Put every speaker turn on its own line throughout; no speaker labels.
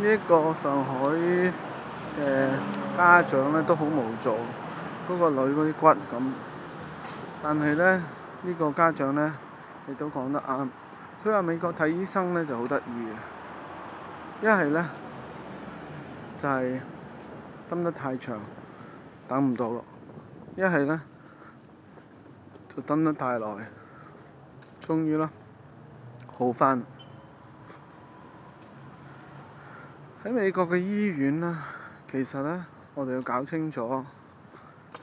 呢個上海嘅家長咧都好無助，嗰個女嗰啲骨咁。但係咧呢個家長咧亦都講得啱，佢話美國睇醫生咧就好得意嘅，一係咧就係等得太長，等唔到咯；一係咧就等得太耐，終於啦好返。喺美國嘅醫院啦，其實咧我哋要搞清楚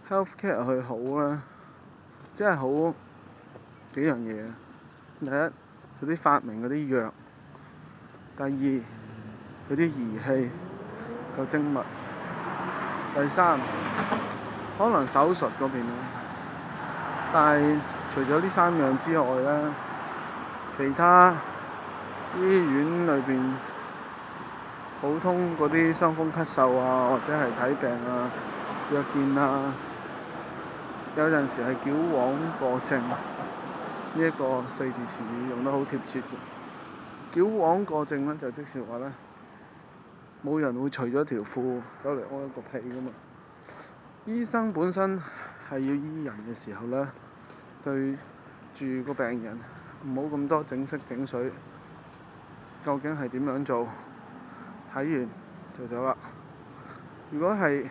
healthcare 去好啦，即係好幾樣嘢。第一，佢啲發明嗰啲藥；第二，佢啲儀器夠精密；第三，可能手術嗰邊啦。但係除咗呢三樣之外咧，其他醫院裏邊普通嗰啲傷風咳嗽啊，或者係睇病啊、約見啊，有陣時係矯枉過正。呢一個四字詞語用得好貼切嘅。矯枉過正咧，就即是話咧，冇人會除咗條褲走嚟屙一個屁噶嘛。醫生本身係要醫人嘅時候咧，對住個病人唔好咁多整色整水，究竟係點樣做？睇完就走啦。如果係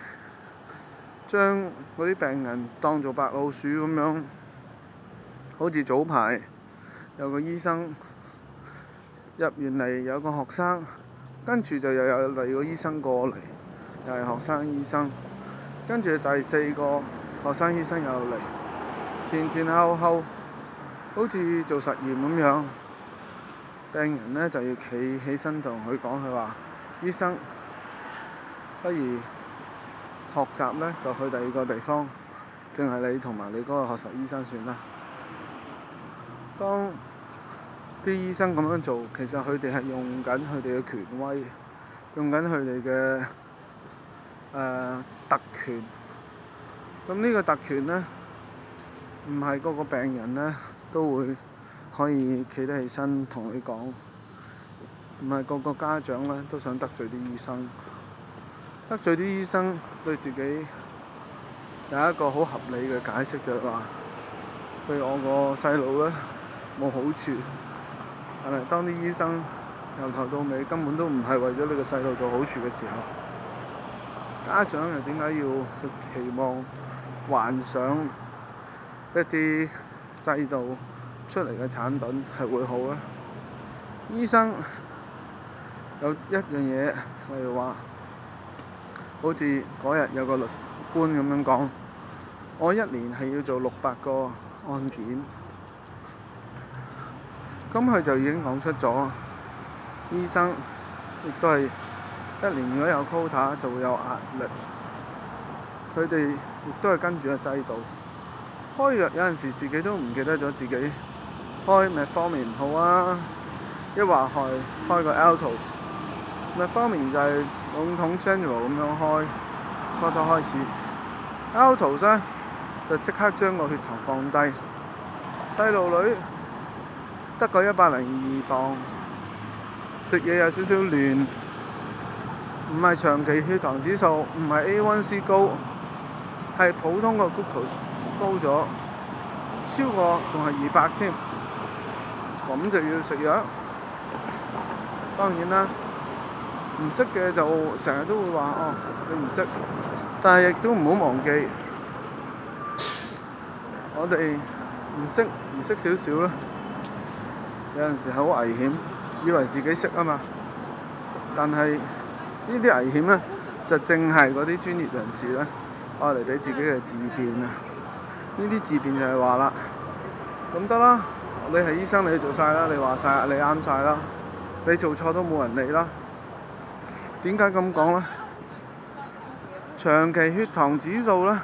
將嗰啲病人當做白老鼠咁樣，好似早排有個醫生入完嚟，有個學生，跟住就又有第二個醫生過嚟，又係學生醫生，跟住第四個學生醫生又嚟，前前後後好似做實驗咁樣。病人呢就要企起身同佢講，佢話：醫生，不如學習呢就去第二個地方，淨係你同埋你嗰個學習醫生算啦。當啲醫生咁樣做，其實佢哋係用緊佢哋嘅權威，用緊佢哋嘅特權。咁呢個特權呢，唔係個個病人呢都會可以企得起身同你講，唔係個個家長呢都想得罪啲醫生，得罪啲醫生對自己有一個好合理嘅解釋，就係話對我個細路呢冇好處。但係當啲醫生由頭到尾根本都唔係為咗你個細路做好處嘅時候，家長又點解要去期望幻想一啲制度出嚟嘅產品係會好呢？醫生有一樣嘢，例如話，好似嗰日有個律官咁樣講，我一年係要做600個案件，咁佢就已經講出咗，醫生亦都係一年如果有 quota 就會有壓力，佢哋亦都係跟住個制度開藥，有陣時自己都唔記得咗自己開 metformin 唔好啊，一話開個 Altos。metformin 就係籠統 general 咁樣開，初開始 Altos 呢就即刻將個血糖降低。細路女得個102磅，食嘢有少少亂，唔係長期血糖指數，唔係 A1C 高，係普通個 glucose 高咗，超過仲係200添，咁就要食藥。當然啦，唔識嘅就成日都會話哦，你唔識，但係亦都唔好忘記，我哋唔識少少啦，有陣時係好危險，以為自己識啊嘛，但係呢啲危險呢，就正係嗰啲專業人士呢愛嚟俾自己嘅自辯啊。呢啲自辯就係話啦，咁得啦，你係醫生，你做晒啦，你話晒，你啱晒啦，你做錯都冇人理啦。點解咁講呢？長期血糖指數呢，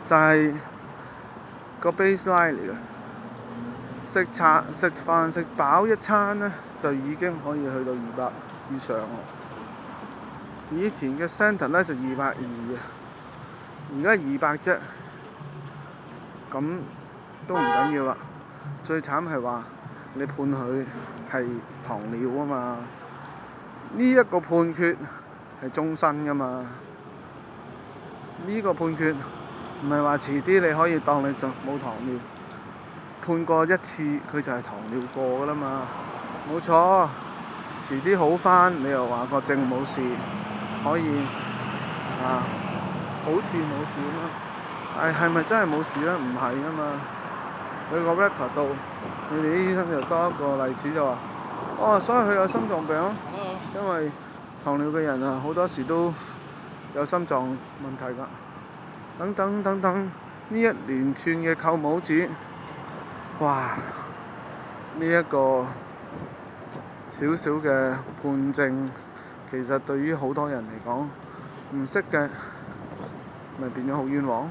就係個 baseline 嚟嘅。食飯食飽一餐呢，就已經可以去到200以上。以前嘅 standard 呢就220嘅，而家200啫，咁都唔緊要啦。最慘係話你判佢係糖尿啊嘛，呢一個判決係終身㗎嘛，呢個判決唔係話遲啲你可以當你就冇糖尿，判過一次佢就係糖尿過㗎啦嘛，冇錯。遲啲好返，你又話個症冇事，可以好似冇事咁樣，但係咪真係冇事咧？唔係啊嘛。佢個 record 度，佢哋啲醫生就多一個例子就話，所以佢有心臟病咯，因為糖尿嘅人啊，好多時都有心臟問題㗎。等等等等，呢一連串嘅扣帽子，哇！呢一個少少嘅判證，其實對於好多人嚟講，唔識嘅咪變咗好冤枉。